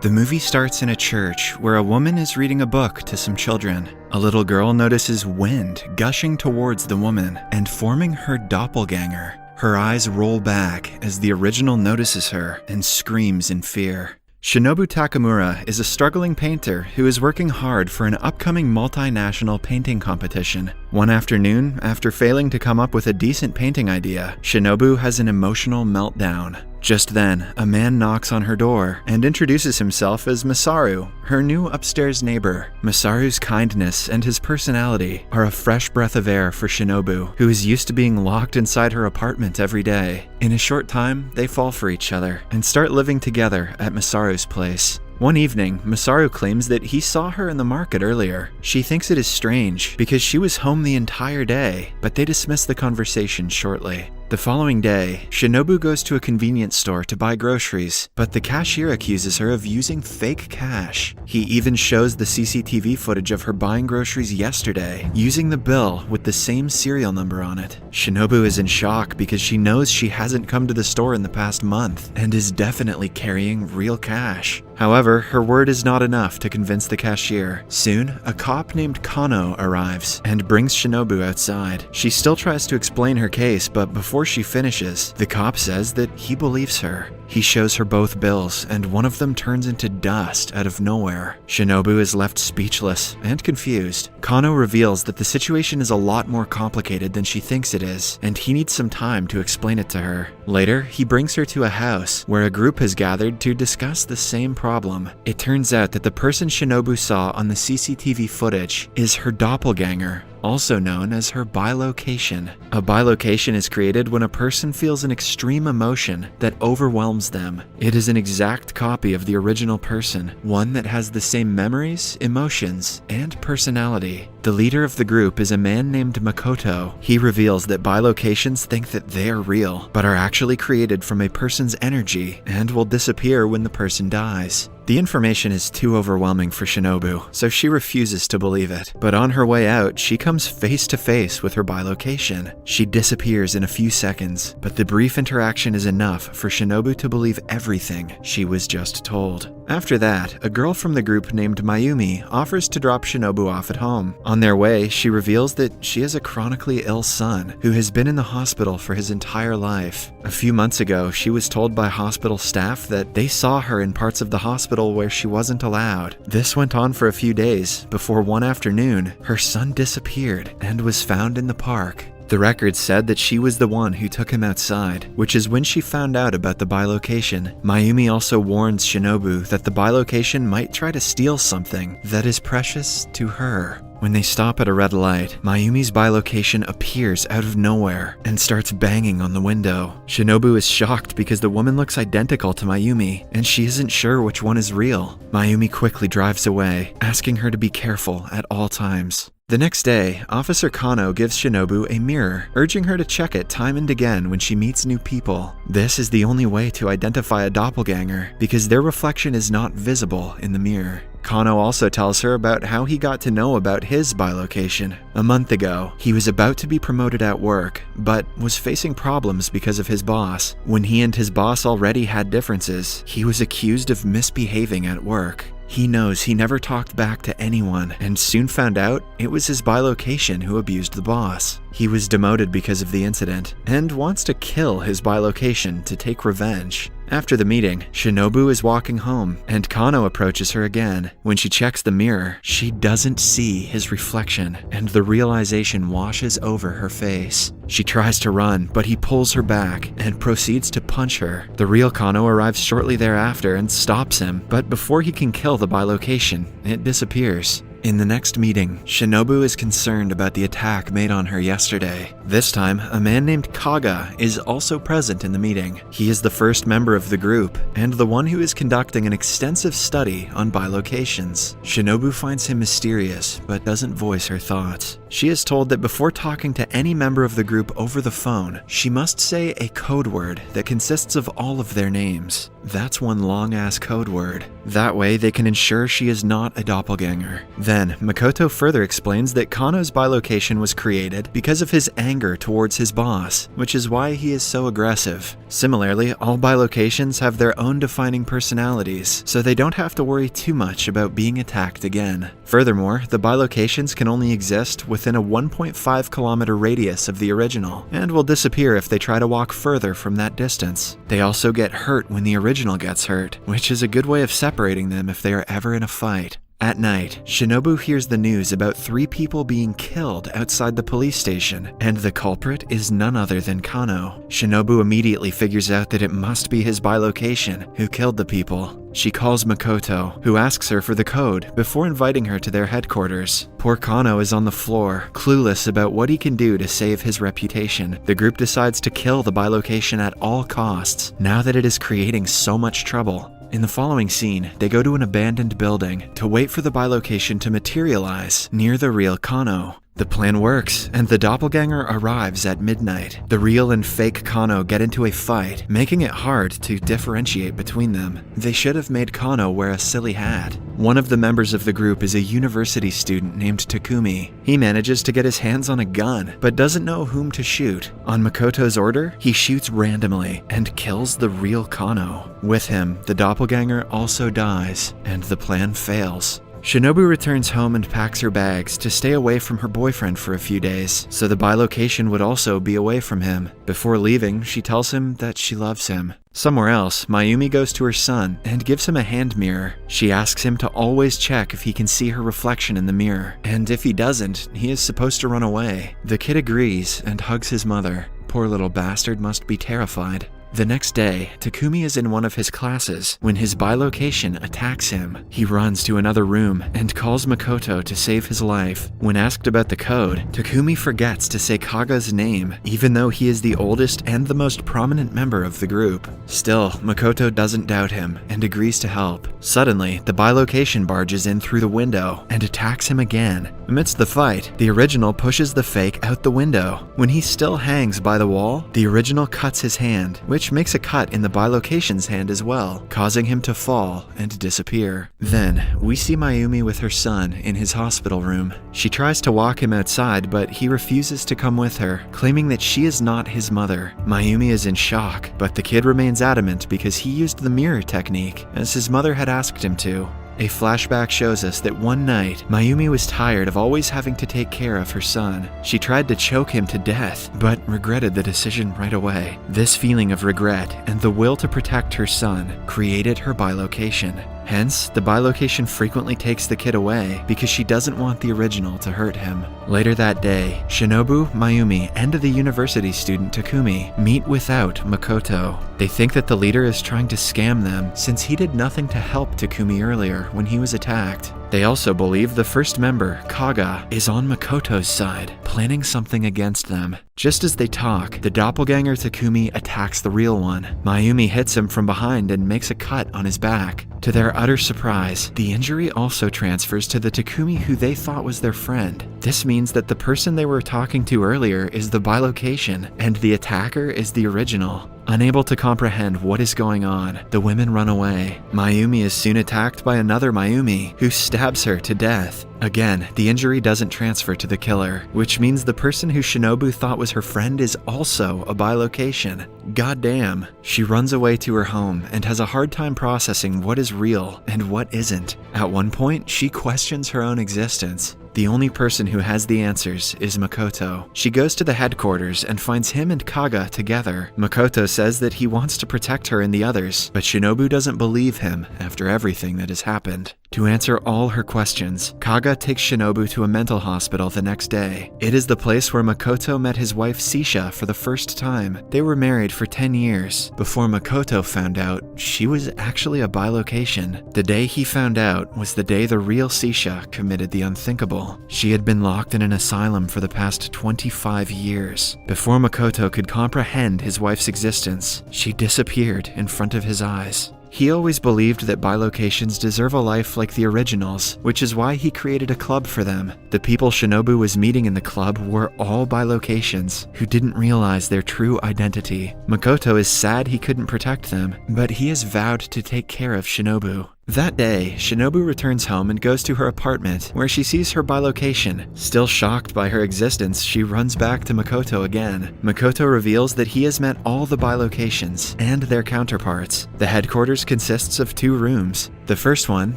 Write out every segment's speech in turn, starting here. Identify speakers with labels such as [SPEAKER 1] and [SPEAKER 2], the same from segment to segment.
[SPEAKER 1] The movie starts in a church where a woman is reading a book to some children. A little girl notices wind gushing towards the woman and forming her doppelganger. Her eyes roll back as the original notices her and screams in fear. Shinobu Takamura is a struggling painter who is working hard for an upcoming multinational painting competition. One afternoon, after failing to come up with a decent painting idea, Shinobu has an emotional meltdown. Just then, a man knocks on her door and introduces himself as Masaru, her new upstairs neighbor. Masaru's kindness and his personality are a fresh breath of air for Shinobu, who is used to being locked inside her apartment every day. In a short time, they fall for each other and start living together at Masaru's place. One evening, Masaru claims that he saw her in the market earlier. She thinks it is strange because she was home the entire day, but they dismiss the conversation shortly. The following day, Shinobu goes to a convenience store to buy groceries, but the cashier accuses her of using fake cash. He even shows the CCTV footage of her buying groceries yesterday, using the bill with the same serial number on it. Shinobu is in shock because she knows she hasn't come to the store in the past month and is definitely carrying real cash. However, her word is not enough to convince the cashier. Soon, a cop named Kano arrives and brings Shinobu outside. She still tries to explain her case, but before she finishes, the cop says that he believes her. He shows her both bills, and one of them turns into dust out of nowhere. Shinobu is left speechless and confused. Kano reveals that the situation is a lot more complicated than she thinks it is, and he needs some time to explain it to her. Later, he brings her to a house where a group has gathered to discuss the same problem. It turns out that the person Shinobu saw on the CCTV footage is her doppelganger, also known as her bilocation. A bilocation is created when a person feels an extreme emotion that overwhelms them. It is an exact copy of the original person, one that has the same memories, emotions, and personality. The leader of the group is a man named Makoto. He reveals that bilocations think that they are real, but are actually created from a person's energy and will disappear when the person dies. The information is too overwhelming for Shinobu, so she refuses to believe it. But on her way out, she comes face to face with her bilocation. She disappears in a few seconds, but the brief interaction is enough for Shinobu to believe everything she was just told. After that, a girl from the group named Mayumi offers to drop Shinobu off at home. On their way, she reveals that she has a chronically ill son who has been in the hospital for his entire life. A few months ago, she was told by hospital staff that they saw her in parts of the hospital where she wasn't allowed. This went on for a few days before one afternoon, her son disappeared and was found in the park. The records said that she was the one who took him outside, which is when she found out about the bilocation. Mayumi also warns Shinobu that the bilocation might try to steal something that is precious to her. When they stop at a red light, Mayumi's bilocation appears out of nowhere and starts banging on the window. Shinobu is shocked because the woman looks identical to Mayumi, and she isn't sure which one is real. Mayumi quickly drives away, asking her to be careful at all times. The next day, Officer Kano gives Shinobu a mirror, urging her to check it time and again when she meets new people. This is the only way to identify a doppelganger, because their reflection is not visible in the mirror. Kano also tells her about how he got to know about his bilocation. A month ago, he was about to be promoted at work, but was facing problems because of his boss. When he and his boss already had differences, he was accused of misbehaving at work. He knows he never talked back to anyone and soon found out it was his bilocation who abused the boss. He was demoted because of the incident and wants to kill his bilocation to take revenge. After the meeting, Shinobu is walking home and Kano approaches her again. When she checks the mirror, she doesn't see his reflection and the realization washes over her face. She tries to run, but he pulls her back and proceeds to punch her. The real Kano arrives shortly thereafter and stops him, but before he can kill the bilocation, it disappears. In the next meeting, Shinobu is concerned about the attack made on her yesterday. This time, a man named Kaga is also present in the meeting. He is the first member of the group, and the one who is conducting an extensive study on bilocations. Shinobu finds him mysterious, but doesn't voice her thoughts. She is told that before talking to any member of the group over the phone, she must say a code word that consists of all of their names. That's one long-ass code word. That way, they can ensure she is not a doppelganger. Then, Makoto further explains that Kano's bilocation was created because of his anger towards his boss, which is why he is so aggressive. Similarly, all bilocations have their own defining personalities, so they don't have to worry too much about being attacked again. Furthermore, the bilocations can only exist within a 1.5 kilometer radius of the original, and will disappear if they try to walk further from that distance. They also get hurt when the original gets hurt, which is a good way of separating them if they are ever in a fight. At night, Shinobu hears the news about 3 people being killed outside the police station, and the culprit is none other than Kano. Shinobu immediately figures out that it must be his bilocation who killed the people. She calls Makoto, who asks her for the code before inviting her to their headquarters. Poor Kano is on the floor, clueless about what he can do to save his reputation. The group decides to kill the bilocation at all costs, now that it is creating so much trouble. In the following scene, they go to an abandoned building to wait for the bilocation to materialize near the real Kano. The plan works, and the doppelganger arrives at midnight. The real and fake Kano get into a fight, making it hard to differentiate between them. They should have made Kano wear a silly hat. One of the members of the group is a university student named Takumi. He manages to get his hands on a gun, but doesn't know whom to shoot. On Makoto's order, he shoots randomly and kills the real Kano. With him, the doppelganger also dies, and the plan fails. Shinobu returns home and packs her bags to stay away from her boyfriend for a few days, so the bilocation would also be away from him. Before leaving, she tells him that she loves him. Somewhere else, Mayumi goes to her son and gives him a hand mirror. She asks him to always check if he can see her reflection in the mirror, and if he doesn't, he is supposed to run away. The kid agrees and hugs his mother. Poor little bastard must be terrified. The next day, Takumi is in one of his classes when his bilocation attacks him. He runs to another room and calls Makoto to save his life. When asked about the code, Takumi forgets to say Kaga's name, even though he is the oldest and the most prominent member of the group. Still, Makoto doesn't doubt him and agrees to help. Suddenly, the bilocation barges in through the window and attacks him again. Amidst the fight, the original pushes the fake out the window. When he still hangs by the wall, the original cuts his hand, which makes a cut in the bilocation's hand as well, causing him to fall and disappear. Then, we see Mayumi with her son in his hospital room. She tries to walk him outside, but he refuses to come with her, claiming that she is not his mother. Mayumi is in shock, but the kid remains adamant because he used the mirror technique, as his mother had asked him to. A flashback shows us that one night, Mayumi was tired of always having to take care of her son. She tried to choke him to death, but regretted the decision right away. This feeling of regret and the will to protect her son created her bilocation. Hence, the bilocation frequently takes the kid away because she doesn't want the original to hurt him. Later that day, Shinobu, Mayumi, and the university student Takumi meet without Makoto. They think that the leader is trying to scam them since he did nothing to help Takumi earlier when he was attacked. They also believe the first member, Kaga, is on Makoto's side, planning something against them. Just as they talk, the doppelganger Takumi attacks the real one. Mayumi hits him from behind and makes a cut on his back. To their utter surprise, the injury also transfers to the Takumi who they thought was their friend. This means that the person they were talking to earlier is the bilocation, and the attacker is the original. Unable to comprehend what is going on, the women run away. Mayumi is soon attacked by another Mayumi, who stabs her to death. Again, the injury doesn't transfer to the killer, which means the person who Shinobu thought was her friend is also a bilocation. Goddamn. She runs away to her home and has a hard time processing what is real and what isn't. At one point, she questions her own existence. The only person who has the answers is Makoto. She goes to the headquarters and finds him and Kaga together. Makoto says that he wants to protect her and the others, but Shinobu doesn't believe him after everything that has happened. To answer all her questions, Kaga takes Shinobu to a mental hospital the next day. It is the place where Makoto met his wife Sisha for the first time. They were married for 10 years before Makoto found out she was actually a bilocation. The day he found out was the day the real Sisha committed the unthinkable. She had been locked in an asylum for the past 25 years. Before Makoto could comprehend his wife's existence, she disappeared in front of his eyes. He always believed that bilocations deserve a life like the originals, which is why he created a club for them. The people Shinobu was meeting in the club were all bilocations who didn't realize their true identity. Makoto is sad he couldn't protect them, but he has vowed to take care of Shinobu. That day, Shinobu returns home and goes to her apartment, where she sees her bilocation. Still shocked by her existence, she runs back to Makoto again. Makoto reveals that he has met all the bilocations and their counterparts. The headquarters consists of 2 rooms. The first one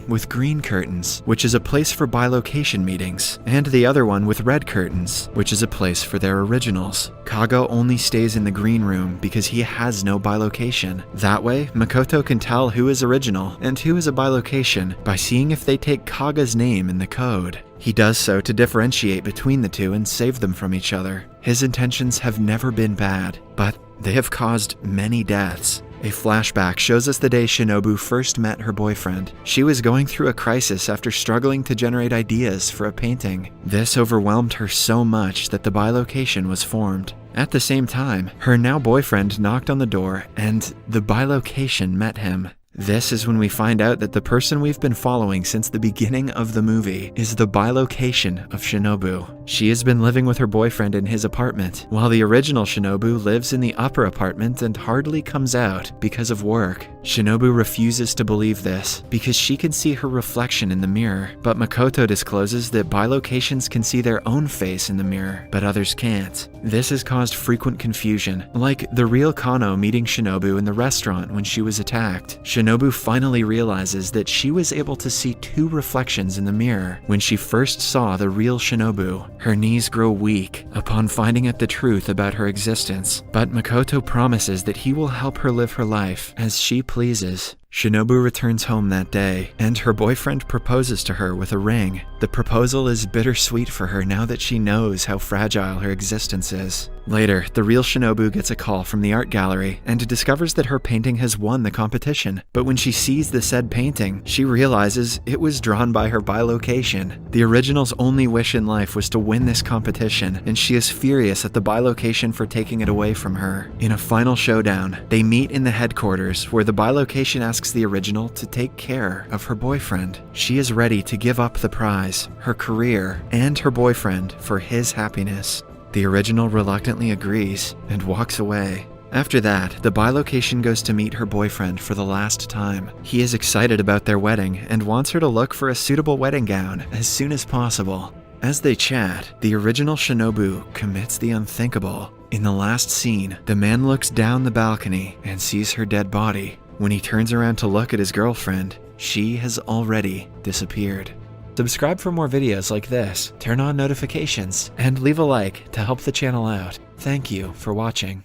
[SPEAKER 1] with green curtains, which is a place for bilocation meetings, and the other one with red curtains, which is a place for their originals. Kaga only stays in the green room because he has no bilocation. That way, Makoto can tell who is original and who is a bilocation by seeing if they take Kaga's name in the code. He does so to differentiate between the 2 and save them from each other. His intentions have never been bad, but they have caused many deaths. A flashback shows us the day Shinobu first met her boyfriend. She was going through a crisis after struggling to generate ideas for a painting. This overwhelmed her so much that the bilocation was formed. At the same time, her now boyfriend knocked on the door and the bilocation met him. This is when we find out that the person we've been following since the beginning of the movie is the bilocation of Shinobu. She has been living with her boyfriend in his apartment, while the original Shinobu lives in the upper apartment and hardly comes out because of work. Shinobu refuses to believe this because she can see her reflection in the mirror, but Makoto discloses that bilocations can see their own face in the mirror, but others can't. This has caused frequent confusion, like the real Kano meeting Shinobu in the restaurant when she was attacked. Shinobu finally realizes that she was able to see 2 reflections in the mirror when she first saw the real Shinobu. Her knees grow weak upon finding out the truth about her existence, but Makoto promises that he will help her live her life as she pleases. Shinobu returns home that day, and her boyfriend proposes to her with a ring. The proposal is bittersweet for her now that she knows how fragile her existence is. Later, the real Shinobu gets a call from the art gallery and discovers that her painting has won the competition. But when she sees the said painting, she realizes it was drawn by her bilocation. The original's only wish in life was to win this competition, and she is furious at the bilocation for taking it away from her. In a final showdown, they meet in the headquarters where the bilocation asks the original to take care of her boyfriend. She is ready to give up the prize, her career, and her boyfriend for his happiness. The original reluctantly agrees and walks away. After that, the bilocation goes to meet her boyfriend for the last time. He is excited about their wedding and wants her to look for a suitable wedding gown as soon as possible. As they chat, the original Shinobu commits the unthinkable. In the last scene, the man looks down the balcony and sees her dead body. When he turns around to look at his girlfriend, she has already disappeared. Subscribe for more videos like this, turn on notifications, and leave a like to help the channel out. Thank you for watching.